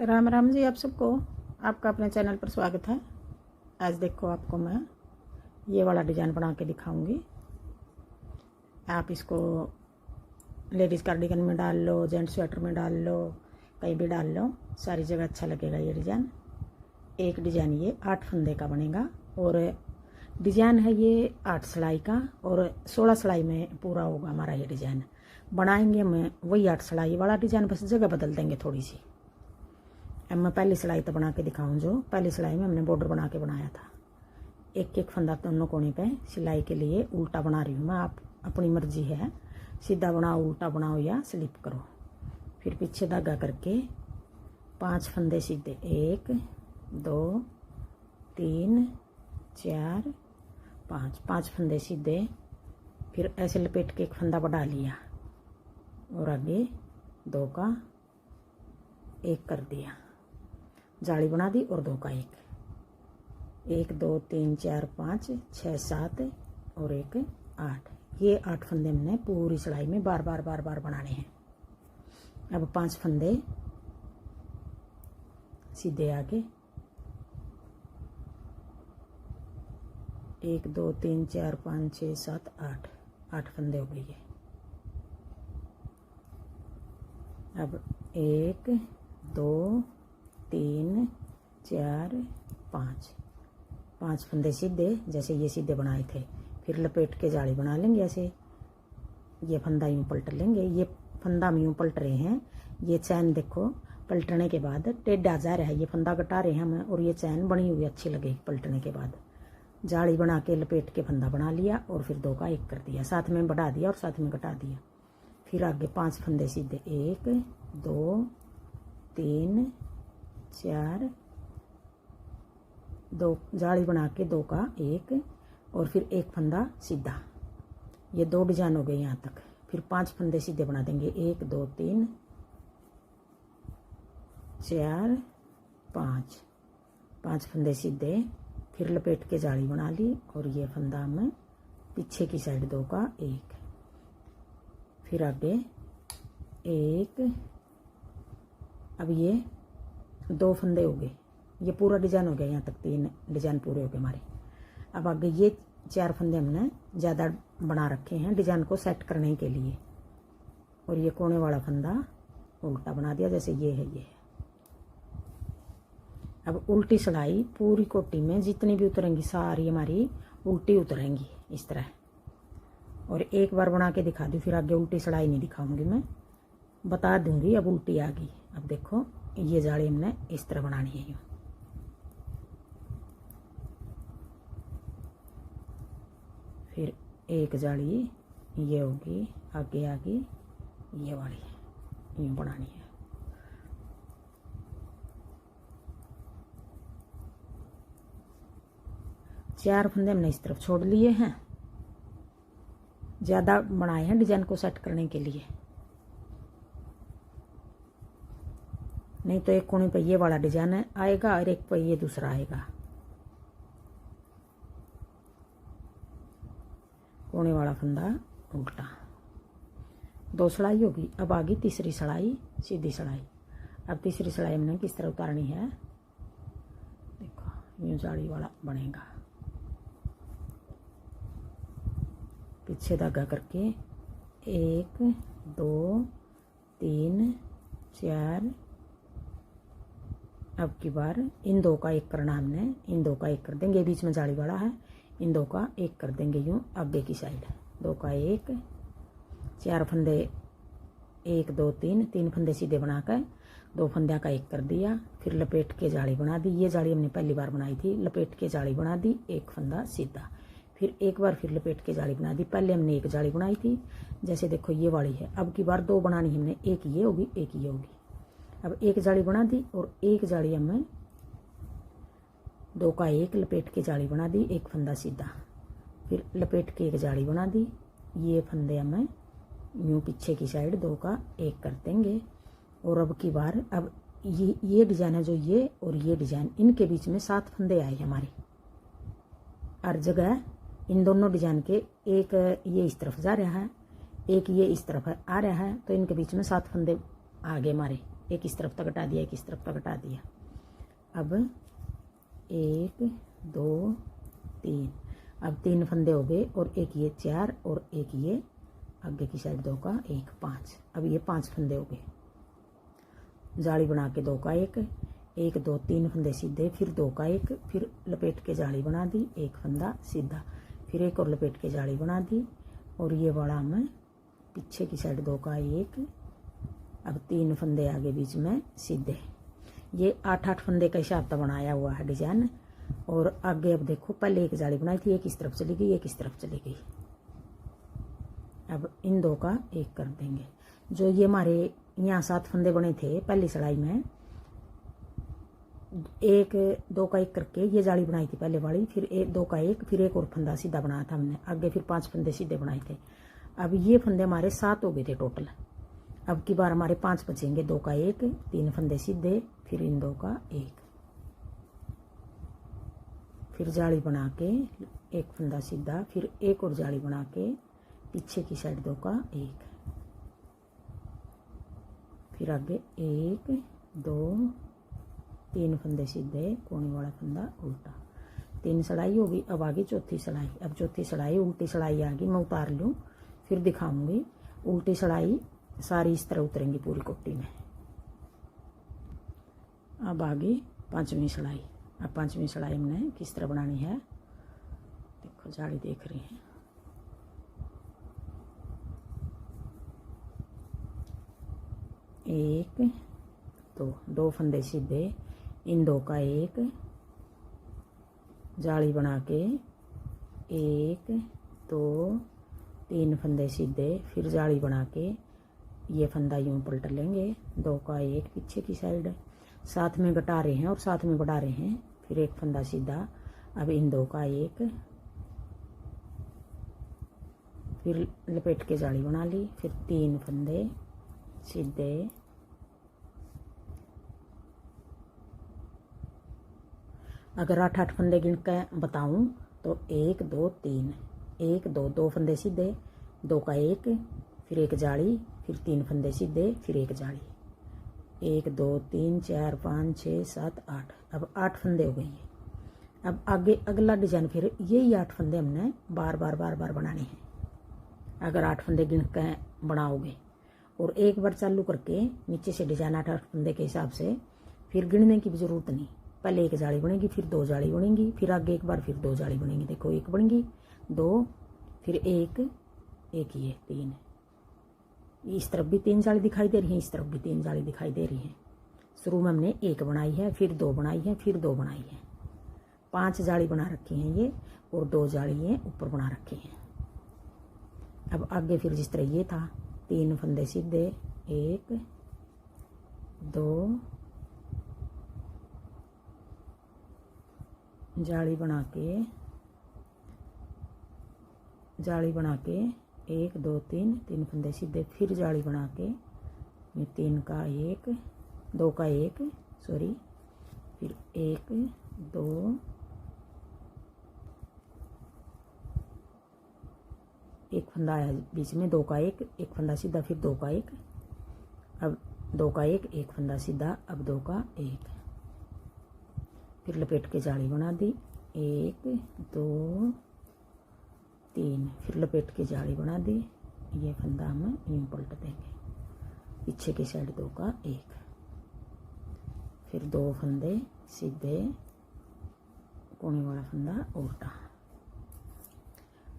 राम राम जी, आप सबको आपका अपने चैनल पर स्वागत है। आज देखो आपको मैं ये वाला डिज़ाइन बना के दिखाऊंगी। आप इसको लेडीज़ कार्डिगन में डाल लो, जेंट्स स्वेटर में डाल लो, कहीं भी डाल लो, सारी जगह अच्छा लगेगा ये डिज़ाइन। एक डिज़ाइन ये 8 फंदे का बनेगा और डिज़ाइन है ये 8 सिलाई का और 16 सिलाई में पूरा होगा हमारा ये डिज़ाइन। बनाएंगे मैं वही 8 सिलाई वाला डिज़ाइन, बस जगह बदल देंगे थोड़ी सी। अब मैं पहली सिलाई तो बना के दिखाऊं। जो पहली सिलाई में हमने बॉर्डर बना के बनाया था, एक एक फंदा दोनों कोने पे सिलाई के लिए उल्टा बना रही हूँ मैं। आप अपनी मर्जी है, सीधा बनाओ, उल्टा बनाओ या स्लिप करो। फिर पीछे धागा करके 5 फंदे सीधे, 1 2 3 4 5 फंदे सीधे। फिर ऐसे लपेट के एक फंदा बढ़ा लिया और आगे 2 का 1 कर दिया, जाली बना दी और 2 का 1 2 3 4 5 6 7 और 1 8। ये 8 फंदे हमने पूरी सिलाई में बार बार बनाने हैं। अब 5 फंदे सीधे आगे, 1 2 3 4 5 6 7 8 फंदे हो गई है। अब 1 2 3 4 5 फंदे सीधे, जैसे ये सीधे बनाए थे। फिर लपेट के जाली बना लेंगे ऐसे। ये फंदा यूँ पलट लेंगे, ये फंदा में यूँ पलट रहे हैं। ये चैन देखो पलटने के बाद टेढ़ा जा रहा है, ये फंदा कटा रहे हैं हम और ये चैन बनी हुई अच्छी लगेगी। पलटने के बाद जाली बना के लपेट के फंदा बना लिया और फिर 2 का 1 कर दिया, साथ में बढ़ा दिया और साथ में घटा दिया। फिर आगे 5 फंदे सीधे, 1 2 3 4 2 जाली बना के 2 का 1 और फिर 1 फंदा सीधा। ये 2 डिजाइन हो गए यहाँ तक। फिर 5 फंदे सीधे बना देंगे, 1 2 3 4 5 फंदे सीधे। फिर लपेट के जाली बना ली और ये फंदा में पीछे की साइड 2 का 1। फिर आगे 1। अब ये 2 फंदे हो गए, ये पूरा डिजाइन हो गया यहाँ तक। 3 डिजाइन पूरे हो गए हमारे। अब आगे ये 4 फंदे हमने ज़्यादा बना रखे हैं डिजाइन को सेट करने के लिए। और ये कोने वाला फंदा उल्टा बना दिया, जैसे ये है ये है। अब उल्टी सिलाई पूरी कोटी में जितनी भी उतरेंगी सारी हमारी उल्टी उतरेंगी इस तरह। और एक बार बना के दिखा दूँ, फिर आगे उल्टी सिलाई नहीं दिखाऊंगी मैं, बता दूंगी। अब उल्टी आ गई। अब देखो ये जाली हमने इस तरह बनानी है यूँ। फिर एक जाली ये होगी, आगे आगे ये वाली यूँ बनानी है। चार फंदे हमने इस तरफ छोड़ लिए हैं, ज़्यादा बनाए हैं डिजाइन को सेट करने के लिए। नहीं तो एक कोने पे ये वाला डिजाइन आएगा और एक पे ये दूसरा आएगा। कोने वाला फंदा उल्टा। 2 सिलाई होगी। अब आगे तीसरी सिलाई, सीधी सिलाई। अब तीसरी सिलाई हमने किस तरह उतारनी है, देखो यूँ जाली वाला बनेगा। पीछे धागा करके 1 2 3 4। अब की बार इन 2 का 1 करना हमने, इन 2 का 1 कर देंगे, बीच में जाली वाला है, इन 2 का 1 कर देंगे यूँ आगे की साइड। 2 का 1, 4 फंदे 1 2 3 फंदे सीधे बनाकर 2 फंदे का 1 कर दिया। फिर लपेट के जाली बना दी। ये जाली हमने पहली बार बनाई थी, लपेट के जाली बना दी, 1 फंदा सीधा। फिर एक बार फिर लपेट के जाली बना दी। पहले हमने 1 जाली बनाई थी, जैसे देखो ये वाली है। अब की बार 2 बनानी हमने, एक ये होगी एक ये होगी। अब 1 जाली बना दी और 1 जाली हमें 2 का 1 लपेट के जाली बना दी, 1 फंदा सीधा। फिर लपेट के 1 जाली बना दी। ये फंदे हमें यूँ पीछे की साइड 2 का 1 कर देंगे। और अब की बार अब ये डिजाइन है जो ये और ये डिजाइन, इनके बीच में 7 फंदे आए हमारे। हर जगह इन दोनों डिजाइन के एक ये इस तरफ जा रहा है, एक ये इस तरफ आ रहा है, तो इनके बीच में 7 फंदे आ गए हमारे। एक इस तरफ तक हटा दिया, एक इस तरफ तक हटा दिया। अब 1 2 3, अब 3 फंदे हो गए और एक ये 4 और एक ये आगे की साइड 2 का 1 5। अब ये 5 फंदे हो गए। जाली बना के 2 का 1 1 2 3 फंदे सीधे, फिर 2 का 1, फिर लपेट के जाली बना दी, एक फंदा सीधा, फिर एक और लपेट के जाली बना दी। और ये वाला मैं पीछे की साइड 2 का 1, अब 3 फंदे आगे बीच में सीधे। ये 8 फंदे का हिसाब से बनाया हुआ है डिजाइन। और आगे अब देखो, पहले एक जाली बनाई थी, एक इस तरफ चली गई, एक इस तरफ चली गई। अब इन 2 का 1 कर देंगे। जो ये हमारे यहाँ 7 फंदे बने थे पहली सिलाई में, 1 2 का 1 करके ये जाली बनाई थी पहले वाली, फिर 1 2 का 1, फिर एक और फंदा सीधा बनाया था हमने आगे, फिर 5 फंदे सीधे बनाए थे। अब ये फंदे हमारे 7 हो गए थे टोटल। अब की बार हमारे 5 बचेंगे, 2 का 1, 3 फंदे सीधे, फिर इन 2 का 1, फिर जाली बना के एक फंदा सीधा, फिर एक और जाली बना के पीछे की साइड 2 का 1, फिर आगे 1 2 3 फंदे सीधे, कोने वाला फंदा उल्टा। 3 सिलाई होगी। अब आगे चौथी सिलाई। अब चौथी सिलाई उल्टी सिलाई आ गई, मैं उतार लूँ फिर दिखाऊंगी। उल्टी सिलाई सारी इस तरह उतरेंगी पूरी कोटी में। अब आगे 5वीं सिलाई। अब 5वीं सिलाई हमने किस तरह बनानी है, देखो जाली देख रही हैं। एक 2 फंदे सीधे, इन 2 का 1, जाली बना के 1 2 3 फंदे सीधे, फिर जाली बना के ये फंदा यूं पलट लेंगे, 2 का 1 पीछे की साइड, साथ में घटा रहे हैं और साथ में बढ़ा रहे हैं, फिर एक फंदा सीधा। अब इन 2 का 1, फिर लपेट के जाली बना ली, फिर 3 फंदे सीधे, अगर 8 फंदे गिन के बताऊं तो 1 2 3 1 2 2 फंदे सीधे, 2 का 1, फिर एक जाली, फिर 3 फंदे सीधे, फिर एक जाली, 1 2 3 4 5 6 7 8। अब 8 फंदे हो गए। अब आगे अगला डिजाइन, फिर यही 8 फंदे हमने बार बार बनाने हैं। अगर 8 फंदे गिन के बनाओगे और एक बार चालू करके नीचे से डिजाइन 8 फंदे के हिसाब से, फिर गिनने की भी जरूरत नहीं। पहले एक जाली बनेगी, फिर 2 जाली बनेगी, फिर आगे एक बार फिर 2 जाली बनेगी। देखो 1 बनेगी, 2, फिर 1 1 ये 3, इस तरफ भी 3 जाली दिखाई दे रही है, इस तरफ भी 3 जाली दिखाई दे रही है। शुरू में हमने 1 बनाई है, फिर 2 बनाई है, फिर 2 बनाई है, 5 जाली बना रखी हैं ये, और 2 जाली ये ऊपर बना रखी हैं। अब आगे फिर जिस तरह ये था, 3 फंदे सीधे, 1 2 जाली बना के 1 2 3 फंदे सीधे, फिर जाली बना के 3 का 1 2 का 1 सॉरी, फिर 1 2 एक फंदा आया बीच में, 2 का 1 एक फंदा सीधा, फिर 2 का 1, अब 2 का 1 एक फंदा सीधा, अब 2 का 1, फिर लपेट के जाली बना दी, 1 2 3, फिर लपेट के जाली बना दी। ये फंदा हम यूं पलट देंगे, पीछे की साइड 2 का 1, फिर 2 फंदे सीधे, कोने वाला फंदा उल्टा।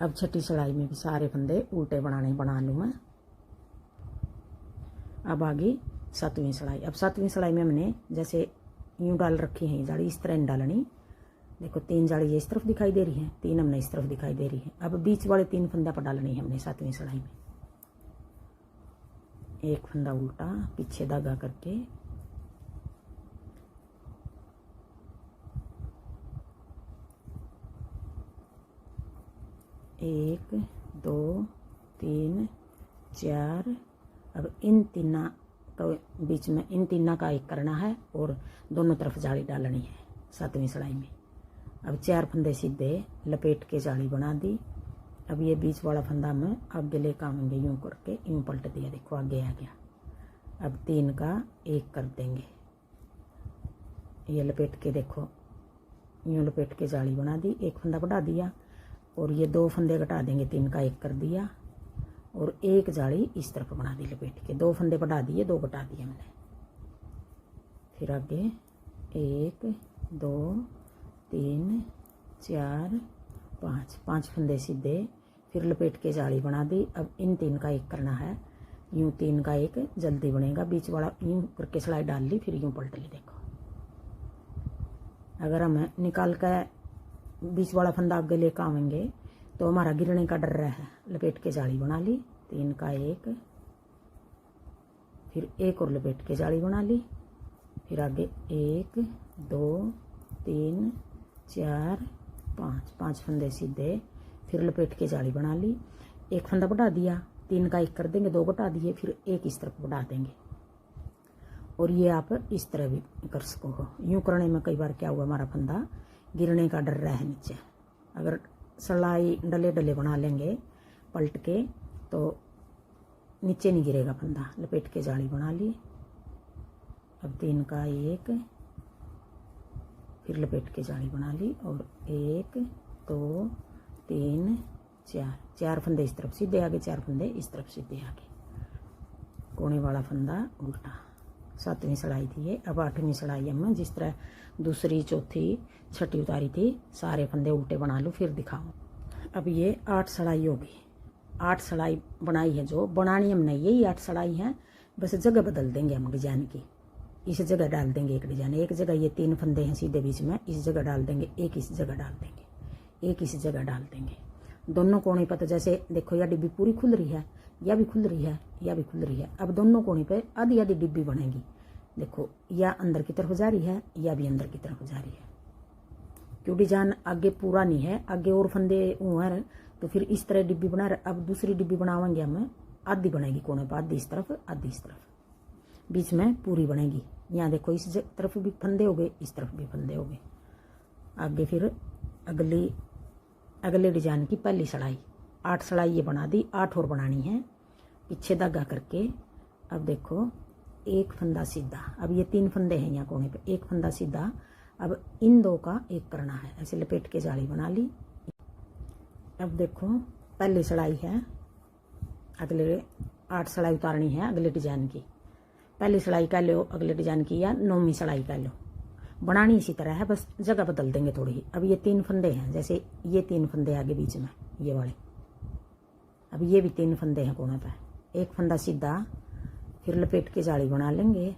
अब छठी सिलाई में भी सारे फंदे उल्टे बना लूँ मैं। अब आगे 7वीं सिलाई। अब 7वीं सिलाई में हमने जैसे यूं डाल रखी है जाली, इस तरह डालनी। देखो 3 जाली ये इस तरफ दिखाई दे रही है, 3 हमने इस तरफ दिखाई दे रही है। अब बीच वाले 3 फंदा पर डालनी है हमने 7वीं सिलाई में। एक फंदा उल्टा पीछे धागा करके, एक 2 3 4। अब इन 3 तो बीच में इन 3 का 1 करना है और दोनों तरफ जाली डालनी है 7वीं सिलाई में। अब 4 फंदे सीधे, लपेट के जाली बना दी। अब ये बीच वाला फंदा मैं आगे लेकर आऊँगी, यूँ करके यूँ पलट दिया, देखो आगे आ गया। अब 3 का 1 कर देंगे। ये लपेट के देखो, यूँ लपेट के जाली बना दी, एक फंदा बढ़ा दिया और ये 2 फंदे घटा देंगे, 3 का 1 कर दिया और एक जाली इस तरफ बना दी लपेट के। 2 फंदे बढ़ा दिए, 2 घटा दिए हमने। फिर आगे 1 2 3 4 5 फंदे सीधे, फिर लपेट के जाली बना दी। अब इन 3 का 1 करना है, यूँ 3 का 1 जल्दी बनेगा। बीच वाला यूँ करके सिलाई डाल ली, फिर यूँ पलट ली। देखो अगर हम निकाल कर बीच वाला फंदा आगे लेकर आवेंगे तो हमारा गिरने का डर रहा है। लपेट के जाली बना ली, 3 का 1, फिर एक और लपेट के जाली बना ली, फिर आगे 1 2 3 4 5 फंदे सीधे, फिर लपेट के जाली बना ली। एक फंदा बढ़ा दिया, 3 का 1 कर देंगे, 2 घटा दिए, फिर एक इस तरफ बढ़ा देंगे। और ये आप इस तरह भी कर सको हो। यूँ करने में कई बार क्या हुआ, हमारा फंदा गिरने का डर रहा है नीचे। अगर सिलाई डले डले बना लेंगे पलट के तो नीचे नहीं गिरेगा फंदा। लपेट के जाली बना ली। अब 3 का 1, फिर लपेट के जाली बना ली और 1 2 3 4 फंदे इस तरफ सीधे आगे, 4 फंदे इस तरफ सीधे आगे। कोने वाला फंदा उल्टा। 7वीं सिलाई थी ये। अब 8वीं सिलाई हम जिस तरह दूसरी चौथी छठी उतारी थी, सारे फंदे उल्टे बना लो, फिर दिखाऊं। अब ये 8 सिलाई होगी। 8 सिलाई बनाई है, जो बनानी हमने यही 8 सिलाई है, बस जगह बदल देंगे हम डिजाइन की। इस जगह डाल देंगे एक डिजाइन, एक जगह ये 3 फंदे हैं सीधे बीच में, इस जगह डाल देंगे, एक इस जगह डाल देंगे, एक इस जगह डाल देंगे। दोनों कोने पर तो जैसे देखो यह डिब्बी पूरी खुल रही है, या भी खुल रही है, या भी खुल रही है। अब दोनों कोने पे आधी आधी डिब्बी बनेगी। देखो या अंदर की तरफ जा रही है, या भी अंदर की तरफ जा रही है। क्यों डिजाइन आगे पूरा नहीं है, आगे और फंदे है, तो फिर इस तरह डिब्बी बना रहे। अब दूसरी डिब्बी बनावेंगे हम, आधी बनेगी कोने पर, आधी इस तरफ, आधी इस तरफ, बीच में पूरी बनेगी। यहाँ देखो इस तरफ भी फंदे हो गए, इस तरफ भी फंदे हो गए। आगे फिर अगले डिजाइन की पहली सिलाई। 8 सिलाई ये बना दी, 8 और बनानी है पीछे धागा करके। अब देखो एक फंदा सीधा, अब ये 3 फंदे हैं यहाँ कोने पे, एक फंदा सीधा। अब इन 2 का 1 करना है, ऐसे लपेट के जाली बना ली। अब देखो पहली सिलाई है, अगले 8 सिलाई उतारनी है अगले डिजाइन की। पहली सिलाई कर लो अगले डिजाइन की, या 9वीं सिलाई कर लो। बनानी इसी तरह है, बस जगह बदल देंगे थोड़ी। अब ये 3 फंदे हैं, जैसे ये 3 फंदे आगे बीच में ये वाले। अब ये भी 3 फंदे हैं कोने पे, एक फंदा सीधा, फिर लपेट के जाली बना लेंगे।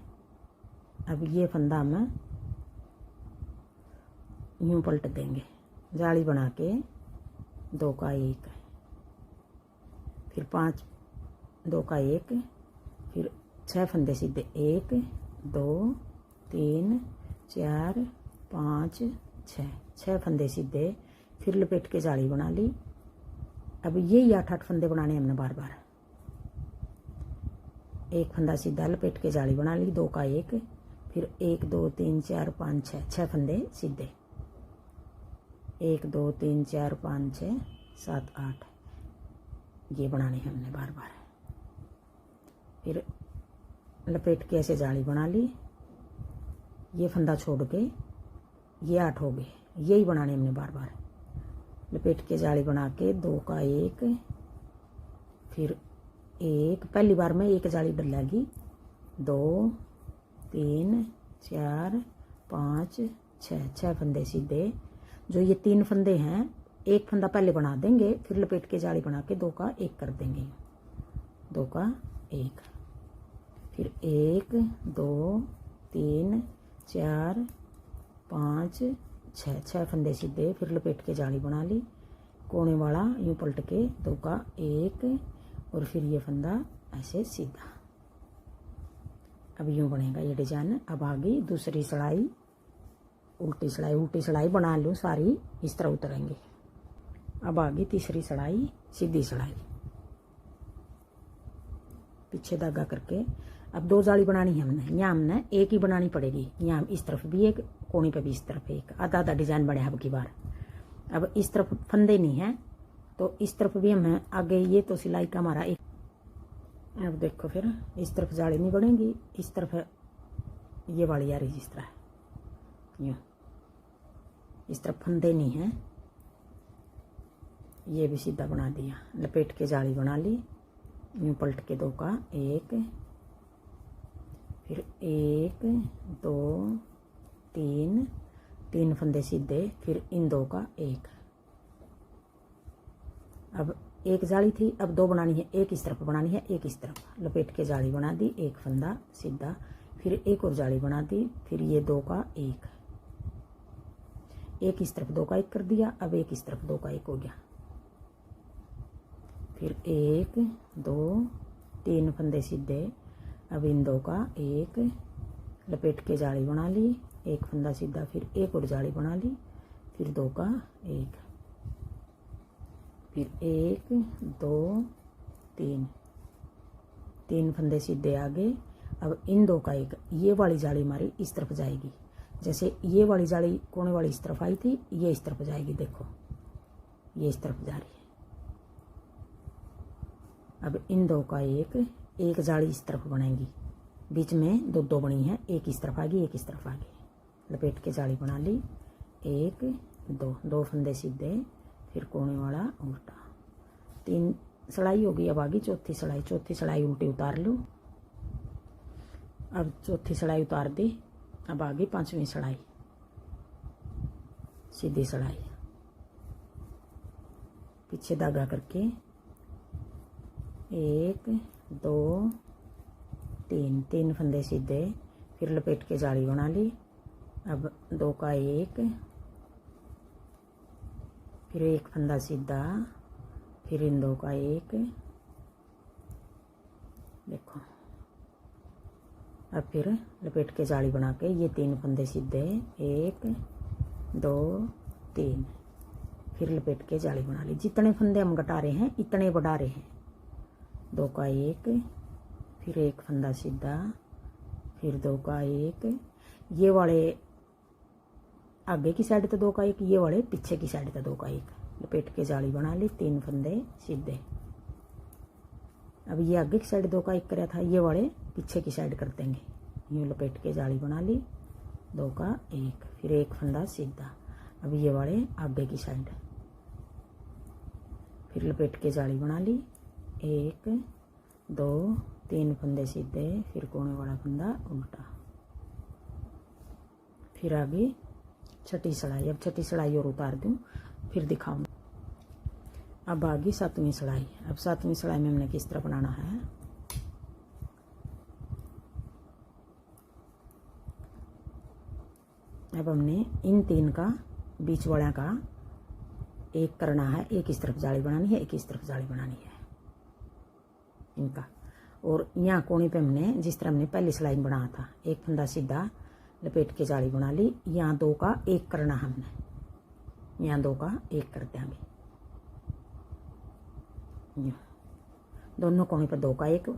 अब ये फंदा हम यूँ पलट देंगे, जाली बना के 2 का 1, फिर 2 का 1, फिर 6 फंदे सीधे, 1 2 3 4 5 6 फंदे सीधे, फिर लपेट के जाली बना ली। अब यही 8 फंदे बनाने हमने बार बार। एक फंदा सीधा, लपेट के जाली बना ली, 2 का 1, फिर 1 2 3 4 5 6 फंदे सीधे, 1 2 3 4 5 6 7 8 ये बनाने हैं हमने बार बार। फिर लपेट के ऐसे जाली बना ली, ये फंदा छोड़ के ये 8 हो गए, यही बनाने हमने बार बार। लपेट के जाली बना के 2 का 1, फिर 1, पहली बार में एक जाली डलेगी, 2 3 4 5 6 फंदे सीधे। जो ये 3 फंदे हैं, एक फंदा पहले बना देंगे, फिर लपेट के जाली बना के 2 का 1 कर देंगे, 2 का 1, फिर 1 2 3 4 5 6 फंदे सीधे, फिर लपेट के जाली बना ली। कोने वाला यूँ पलट के 2 का 1, और फिर ये फंदा ऐसे सीधा। अब यूँ बनेगा ये डिजाइन। अब आगे दूसरी सिलाई, उल्टी सिलाई बना लूँ सारी, इस तरह उतरेंगे। अब आगे तीसरी सिलाई, सीधी सिलाई, पीछे धागा करके। अब 2 जाली बनानी है हमने, यहाँ हमने एक ही बनानी पड़ेगी। यहाँ इस तरफ भी एक, कोने पे भी इस तरफ एक, आधा आधा डिजाइन बने अब की बार। अब इस तरफ फंदे नहीं है, तो इस तरफ भी हमें आगे, ये तो सिलाई का हमारा एक। अब देखो फिर इस तरफ जाली नहीं बनेगी, इस तरफ ये वाली आ रही जिस तरह, यूँ इस तरफ फंदे नहीं हैं। ये भी सीधा बना दिया, लपेट के जाली बना ली, यूँ पलट के दो का एक, फिर एक दो तीन, तीन फंदे सीधे, फिर इन दो का एक। अब एक जाली थी, अब दो बनानी है, एक इस तरफ बनानी है, एक इस तरफ, लपेट के जाली बना दी, एक फंदा सीधा, फिर एक और जाली बना दी, फिर ये दो का एक, एक इस तरफ दो का एक कर दिया, अब एक इस तरफ दो का एक हो गया, फिर एक दो तीन फंदे सीधे, अब इन दो का एक, लपेट के जाली बना ली, एक फंदा सीधा, फिर एक और जाली बना ली, फिर दो का एक, फिर एक दो तीन, तीन फंदे सीधे आगे। अब इन दो का एक, ये वाली जाली हमारी इस तरफ जाएगी, जैसे ये वाली जाली कोने वाली इस तरफ आई थी, ये इस तरफ जाएगी, देखो ये इस तरफ जा रही है। अब इन दो का एक, एक जाली इस तरफ बनेगी, बीच में दो दो बनी है, एक इस तरफ आ गई, एक इस तरफ आ गई, लपेट के जाली बना ली, एक दो, दो फंदे सीधे, फिर कोने वाला उल्टा, तीन सड़ाई होगी। अब आगे चौथी सड़ाई, चौथी सड़ाई उल्टी उतार लो, अब चौथी सड़ाई उतार दी, अब आगे पांचवी सड़ाई, सीधी सड़ाई, पीछे धागा करके एक दो तीन, तीन फंदे सीधे, फिर लपेट के जाली बना ली, अब दो का एक, फिर एक फंदा सीधा, फिर इन दो का एक, देखो अब फिर लपेट के जाली बना के ये तीन फंदे सीधे, एक दो तीन, फिर लपेट के जाली बना ली, जितने फंदे हम घटा रहे हैं इतने बढ़ा रहे हैं, दो का एक, फिर एक फंदा सीधा, फिर दो का एक, ये वाले आगे की साइड तो दो का एक, ये वाले पीछे की साइड तो दो का एक, लपेट के जाली बना ली, तीन फंदे सीधे। अब ये आगे की साइड दो का एक कराया था, ये वाले पीछे की साइड कर देंगे, यूँ लपेट के जाली बना ली, दो का एक, फिर एक फंदा सीधा, अब ये वाले आगे की साइड, फिर लपेट के जाली बना ली, एक दो तीन फंदे सीधे, फिर कोने वाला फंदा उल्टा, फिर आगे छठी सड़ाई। अब छठी सड़ाई और उतार दूं, फिर दिखाऊं। अब आगे सातवीं सड़ाई। अब सातवीं सड़ाई में हमने किस तरह बनाना है, अब हमने इन तीन का बीच वाला का एक करना है, एक इस तरफ जाली बनानी है, एक इस तरफ जाली बनानी है इनका, और यहाँ कोने पे हमने जिस तरह हमने पहली सिलाई बनाया था, एक फंदा सीधा, लपेट के जाली बना ली, यहाँ दो का एक करना हमने, यहाँ दो का एक कर देंगे, दोनों कोने पर दो का एक,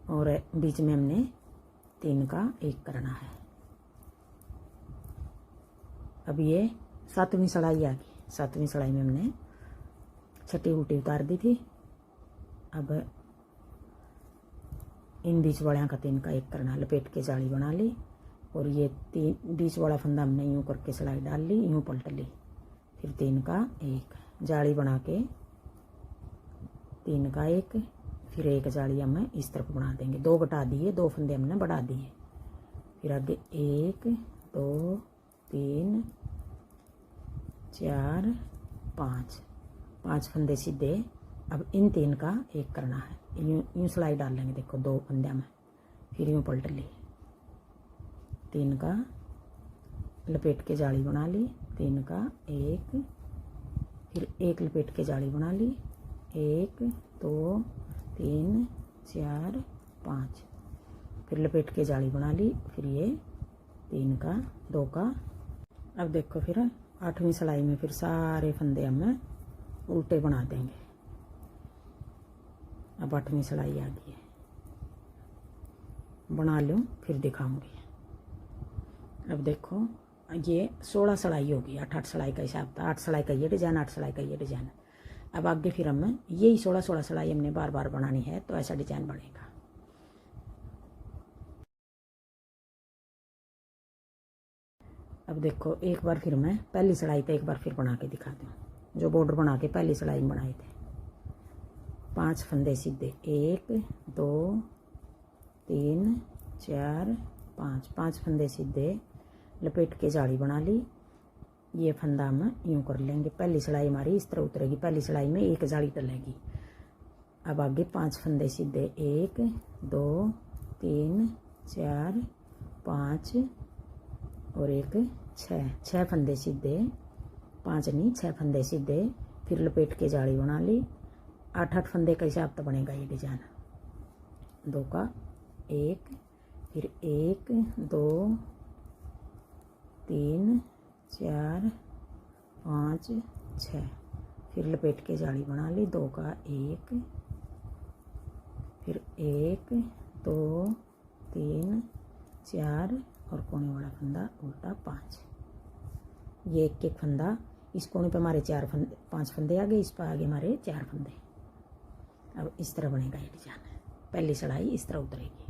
और बीच में हमने तीन का एक करना है। अब ये सातवीं सड़ाई आ गई, सातवीं सड़ाई में हमने छठी उल्टी उतार दी थी, अब इन बीच वाले का तीन का एक करना, लपेट के जाली बना ली, और ये तीन बीच वाला फंदा हमने यूँ करके सिलाई डाल ली, यूँ पलट ली, फिर तीन का एक, जाली बना के तीन का एक, फिर एक जाली हमें इस तरफ बना देंगे, दो घटा दिए, दो फंदे हमने बढ़ा दिए, फिर आगे एक दो तीन चार पाँच, पाँच फंदे सीधे, अब इन तीन का एक करना है, यूँ सिलाई डाल लेंगे, देखो दो फंदे में, फिर यूँ पलट ली, तीन का लपेट के जाली बना ली, तीन का एक, फिर एक लपेट के जाली बना ली, एक दो तीन चार पाँच, फिर लपेट के जाली बना ली, फिर ये तीन का दो का। अब देखो फिर आठवीं सिलाई में फिर सारे फंदे हमें उल्टे बना देंगे। अब आठवीं सिलाई आ गई है, बना लूँ फिर दिखाऊंगी। अब देखो ये 16 सिलाई होगी, 8 सिलाई का हिसाब था, 8 सिलाई का ये डिजाइन, 8 सिलाई का ये डिजाइन। अब आगे फिर हम यही 16 सिलाई हमने बार बार बनानी है, तो ऐसा डिजाइन बनेगा। अब देखो एक बार फिर मैं पहली सिलाई पे एक बार फिर बना के दिखाती हूँ, जो बॉर्डर बना के पहली सिलाई में बनाए थे। 5 फंदे सीधे, 1 2 3 4 5, 5 फंदे सीधे लपेट के जाली बना ली। ये फंदा हम यूँ कर लेंगे, पहली सिलाई हमारी इस तरह उतरेगी, पहली सिलाई में एक जाली डलेगी। अब आगे 5 फंदे सीधे, 1 2 3 4 5 और एक 6 फंदे सीधे, 5 नहीं 6 फंदे सीधे, फिर लपेट के जाली बना ली। 8 फंदे का हिसाब तो बनेगा ये डिजाइन। 2 का 1, फिर 1 2 3 4 5 6, फिर लपेट के जाली बना ली। 2 का 1, फिर 1 2 3 4 और कोने वाला फंदा उल्टा 5। ये एक एक फंदा, इस कोने पे हमारे 5 फंदे आ गए, इस पर आगे हमारे 4 फंदे। अब इस तरह बनेगा ये डिजाइन, पहली सिलाई इस तरह उतरेगी।